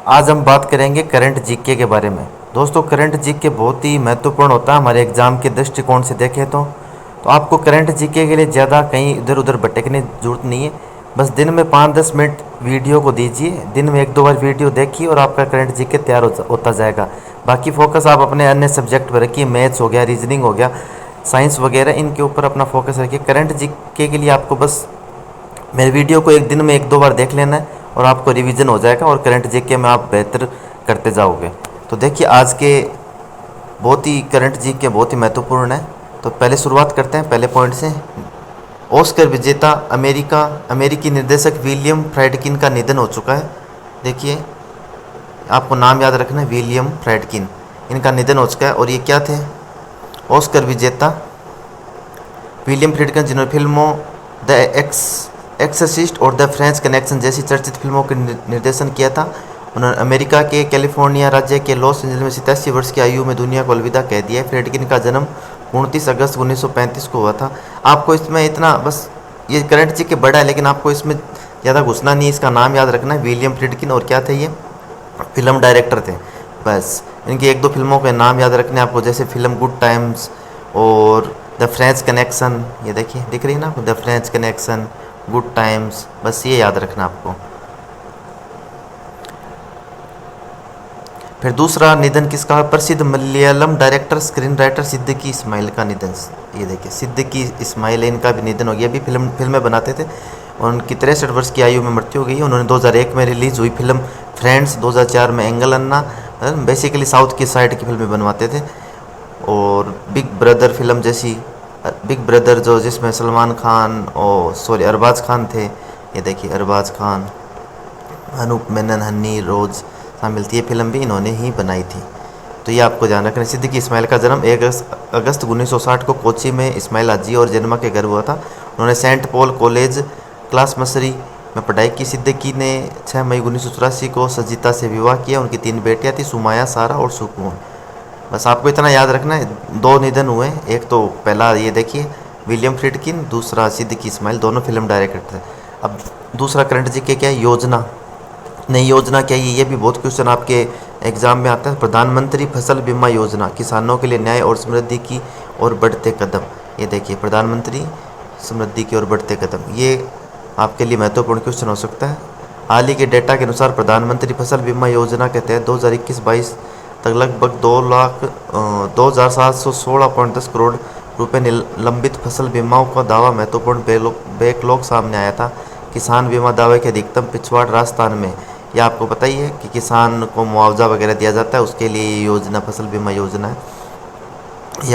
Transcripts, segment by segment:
आज हम बात करेंगे करंट जीके के बारे में। दोस्तों, करंट जीके बहुत ही महत्वपूर्ण होता है हमारे एग्ज़ाम के दृष्टिकोण से देखें तो आपको करंट जीके के लिए ज़्यादा कहीं इधर उधर भटकने की जरूरत नहीं है। बस दिन में 5-10 मिनट वीडियो को दीजिए, दिन में 1-2 बार वीडियो देखिए और आपका करंट जीके तैयार होता जाएगा। बाकी फोकस आप अपने अन्य सब्जेक्ट पर रखिए, मैथ्स हो गया, रीजनिंग हो गया, साइंस वगैरह, इनके ऊपर अपना फोकस रखिए। करंट जीके के लिए आपको बस मेरे वीडियो को एक दिन में 1-2 बार देख लेना है और आपको रिवीजन हो जाएगा और करंट जीके में आप बेहतर करते जाओगे। तो देखिए, आज के बहुत ही करंट जीके बहुत ही महत्वपूर्ण है। तो पहले शुरुआत करते हैं पहले पॉइंट से। ऑस्कर विजेता अमेरिकी निर्देशक विलियम फ्राइडकिन का निधन हो चुका है। देखिए, आपको नाम याद रखना है, विलियम फ्राइडकिन, इनका निधन हो चुका है। और ये क्या थे? ऑस्कर विजेता विलियम फ्राइडकिन, जिन्होंने फिल्मों द एक्सर्सिस्ट और द फ्रेंच कनेक्शन जैसी चर्चित फिल्मों का निर्देशन किया था। उन्होंने अमेरिका के कैलिफोर्निया राज्य के लॉस एंजल्स में 87 वर्ष की आयु में दुनिया को अलविदा कह दिया है। फ्रेडकिन का जन्म 29 अगस्त 1935 को हुआ था। आपको इसमें इतना बस, ये करंट जी के बड़ा है लेकिन आपको इसमें ज़्यादा घुसना नहीं है। इसका नाम याद रखना है, विलियम फ्रेडकिन। और क्या थे ये? फिल्म डायरेक्टर थे। बस इनकी 1-2 फिल्मों के नाम याद रखने आपको, जैसे फिल्म गुड टाइम्स और द फ्रेंच कनेक्शन। ये देखिए, दिख रही है ना, the French connection, good times, बस ये याद रखना आपको। फिर दूसरा निधन किसका? प्रसिद्ध Malayalam director screen writer Siddique Ismail का निधन। ये देखिए, सिद्दीकी इस्माइल, इनका भी निधन हो गया। अभी फिल्में बनाते थे और उनकी 63 वर्ष की आयु में मृत्यु हो गई। उन्होंने 2001 में रिलीज़ हुई फिल्म फ्रेंड्स, 2004 में एंगल अन्ना, बेसिकली साउथ की साइड की फिल्में बनवाते थे। और बिग ब्रदर फिल्म जैसी, बिग ब्रदर जो जिसमें सलमान खान और अरबाज खान थे, ये देखिए अरबाज खान, अनूप मेनन, हन्नी रोज शामिल थी। ये फिल्म भी इन्होंने ही बनाई थी। तो ये आपको ध्यान रखना। सिद्दीकी इस्माइल का जन्म 1 अगस्त 1960 को कोची में इस्माइल हाजी और जन्मा के घर हुआ था। उन्होंने सेंट पॉल कॉलेज क्लास मसरी में पढ़ाई की। सिद्दीकी ने 6 मई 1984 को सजीता से विवाह किया। उनकी 3 बेटियां थी, सुमाया, सारा और सुकून। बस आपको इतना याद रखना है। 2 निधन हुए, एक तो पहला ये देखिए विलियम फ्रिडकिन, दूसरा सिद्दीकी इस्माइल, दोनों फिल्म डायरेक्टर थे। अब दूसरा करंट जी के क्या है? योजना। नई योजना क्या है? ये भी बहुत क्वेश्चन आपके एग्जाम में आता है। प्रधानमंत्री फसल बीमा योजना, किसानों के लिए न्याय और समृद्धि की और बढ़ते कदम। ये देखिए, प्रधानमंत्री समृद्धि की ओर बढ़ते कदम, ये आपके लिए महत्वपूर्ण क्वेश्चन हो सकता है। हाल ही के डेटा के अनुसार प्रधानमंत्री फसल बीमा योजना के तहत 2021-22 तक लगभग 2,716.10 करोड़ रुपए निलंबित फसल बीमाओं का दावा महत्वपूर्ण बैकलॉग सामने आया था। किसान बीमा दावे के अधिकतम पिछवाड़ राजस्थान में। यह आपको पता ही है कि किसान को मुआवजा वगैरह दिया जाता है, उसके लिए ये योजना फसल बीमा योजना है,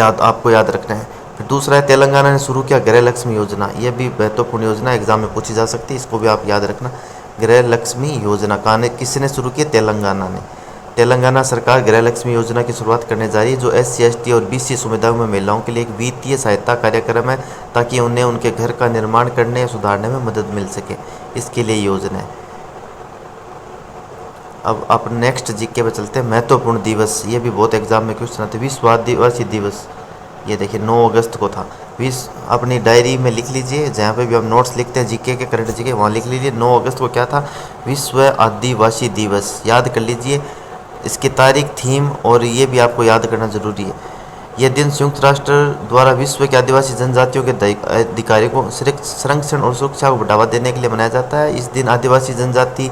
आपको याद रखना है। फिर दूसरा है तेलंगाना ने शुरू किया गृह लक्ष्मी योजना। यह भी महत्वपूर्ण योजना, एग्जाम में पूछी जा सकती है, इसको भी आप याद रखना। गृह लक्ष्मी योजना किसने शुरू की? तेलंगाना ने। तेलंगाना सरकार गृह लक्ष्मी योजना की शुरुआत करने जा रही है, जो SC ST और BC समुदायों में महिलाओं के लिए एक वित्तीय सहायता कार्यक्रम है, ताकि उन्हें उनके घर का निर्माण करने या सुधारने में मदद मिल सके। इसके लिए योजना है। अब आप नेक्स्ट जीके पे चलते हैं। महत्वपूर्ण दिवस, ये भी बहुत एग्जाम में क्वेश्चन आते हैं। विश्व आदिवासी दिवस, ये देखिए 9 अगस्त को था। अपनी डायरी में लिख लीजिए, जहाँ पे भी हम नोट्स लिखते हैं जीके के, करंट जीके, वहाँ लिख लीजिए 9 अगस्त को क्या था? विश्व आदिवासी दिवस। याद कर लीजिए इसकी तारीख, थीम, और ये भी आपको याद करना जरूरी है। यह दिन संयुक्त राष्ट्र द्वारा विश्व के आदिवासी जनजातियों के अधिकारों को संरक्षण और सुरक्षा को बढ़ावा देने के लिए मनाया जाता है। इस दिन आदिवासी जनजाति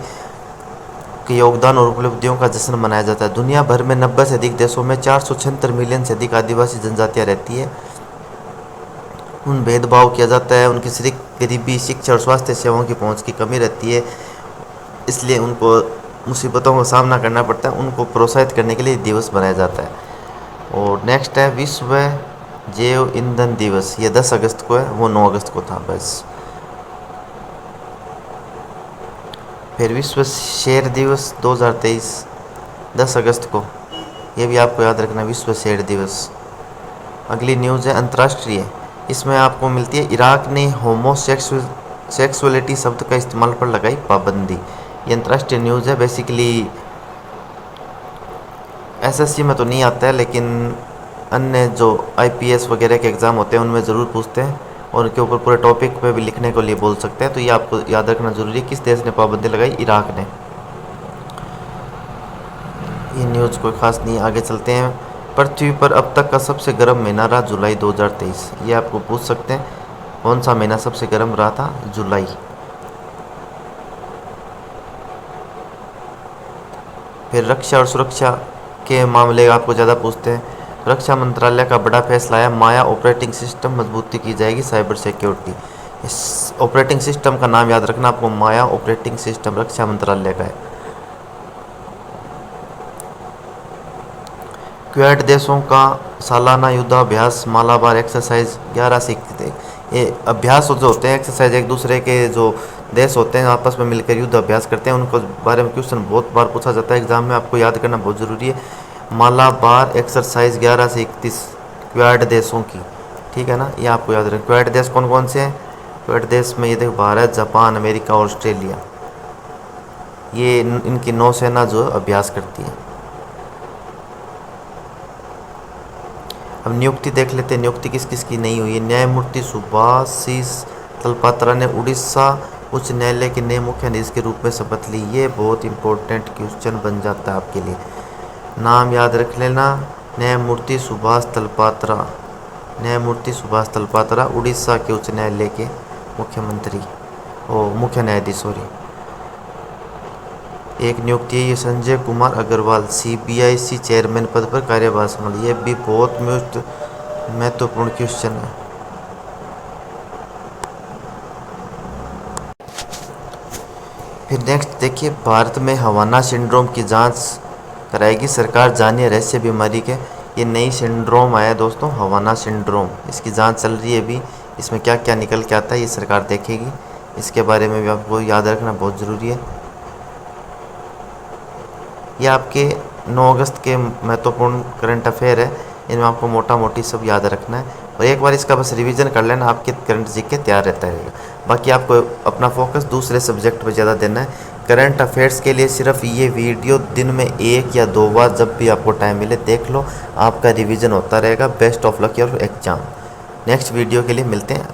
के योगदान और उपलब्धियों का जश्न मनाया जाता है। दुनिया भर में 90 से अधिक देशों में 476 मिलियन से अधिक आदिवासी जनजातियाँ रहती है। उन भेदभाव किया जाता है, उनकी सिर्फ गरीबी, शिक्षा और स्वास्थ्य सेवाओं की पहुंच की कमी रहती है, इसलिए उनको मुसीबतों का सामना करना पड़ता है। उनको प्रोत्साहित करने के लिए दिवस बनाया जाता है। और नेक्स्ट है विश्व जैव ईंधन दिवस। ये 10 अगस्त को है, वो 9 अगस्त को था। बस फिर विश्व शेर दिवस 2023, 10 अगस्त को, ये भी आपको याद रखना, विश्व शेर दिवस। अगली न्यूज़ है अंतर्राष्ट्रीय। इसमें आपको मिलती है इराक ने होमोसेक्सुअलिटी शब्द का इस्तेमाल पर लगाई पाबंदी। ये अंतर्राष्ट्रीय न्यूज़ है। बेसिकली SSC में तो नहीं आता है, लेकिन अन्य जो IPS वगैरह के एग्ज़ाम होते हैं उनमें ज़रूर पूछते हैं और उनके ऊपर पूरे टॉपिक पे भी लिखने के लिए बोल सकते हैं। तो ये आपको याद रखना ज़रूरी है। किस देश ने पाबंदी लगाई? इराक ने। ये न्यूज़ कोई ख़ास नहीं है, आगे चलते हैं। पृथ्वी पर अब तक का सबसे गर्म महीना रहा जुलाई 2023। ये आपको पूछ सकते हैं कौन सा महीना सबसे गर्म रहा था, जुलाई। फिर रक्षा और सुरक्षा के मामले आपको ज़्यादा पूछते हैं। रक्षा मंत्रालय का बड़ा फैसला है, माया ऑपरेटिंग सिस्टम मजबूती की जाएगी, साइबर सिक्योरिटी। इस ऑपरेटिंग सिस्टम का नाम याद रखना आपको, माया ऑपरेटिंग सिस्टम रक्षा मंत्रालय का है। क्वेड देशों का सालाना युद्धाभ्यास मालाबार एक्सरसाइज 11 से 21। ये अभ्यास जो होते हैं, एक्सरसाइज, एक दूसरे के जो देश होते हैं आपस में मिलकर युद्ध अभ्यास करते हैं, उनको बारे में क्वेश्चन बहुत बार पूछा जाता है एग्जाम में, आपको याद करना बहुत ज़रूरी है। मालाबार एक्सरसाइज 11 से 31 क्वेड देशों की, ठीक है ना, ये आपको याद रखें। क्वेड देश कौन कौन से हैं? क्वेड देश में ये देखो, भारत, जापान, अमेरिका और ऑस्ट्रेलिया, ये इनकी नौसेना जो अभ्यास करती है। अब नियुक्ति देख लेते हैं, नियुक्ति किस किस की नहीं हुई है। न्यायमूर्ति सुभाषिष तलपात्रा ने उड़ीसा उच्च न्यायालय के नए मुख्य न्यायाधीश के रूप में शपथ ली। ये बहुत इंपॉर्टेंट क्वेश्चन बन जाता है आपके लिए, नाम याद रख लेना, न्यायमूर्ति सुभाष तलपात्रा। न्यायमूर्ति सुभाष तलपात्रा उड़ीसा के उच्च न्यायालय के मुख्य न्यायाधीश, सॉरी। एक नियुक्ति है, ये संजय कुमार अग्रवाल CBIC चेयरमैन पद पर कार्यभार संभाली। ये भी बहुत महत्वपूर्ण क्वेश्चन है। फिर नेक्स्ट देखिए, भारत में हवाना सिंड्रोम की जांच कराएगी सरकार, जानिए रहस्य बीमारी के। ये नई सिंड्रोम आया है दोस्तों, हवाना सिंड्रोम, इसकी जांच चल रही है अभी। इसमें क्या क्या निकल के आता है ये सरकार देखेगी, इसके बारे में भी आपको याद रखना बहुत ज़रूरी है। ये आपके 9 अगस्त के महत्वपूर्ण करंट अफेयर है, इनमें आपको मोटा मोटी सब याद रखना है और एक बार इसका बस रिवीजन कर लेना, आपके करंट जीके तैयार रहता रहेगा। बाकी आपको अपना फोकस दूसरे सब्जेक्ट पर ज़्यादा देना है। करंट अफेयर्स के लिए सिर्फ ये वीडियो दिन में 1 या 2 बार जब भी आपको टाइम मिले देख लो, आपका रिवीजन होता रहेगा। Best of luck your exam. Next video के लिए मिलते हैं।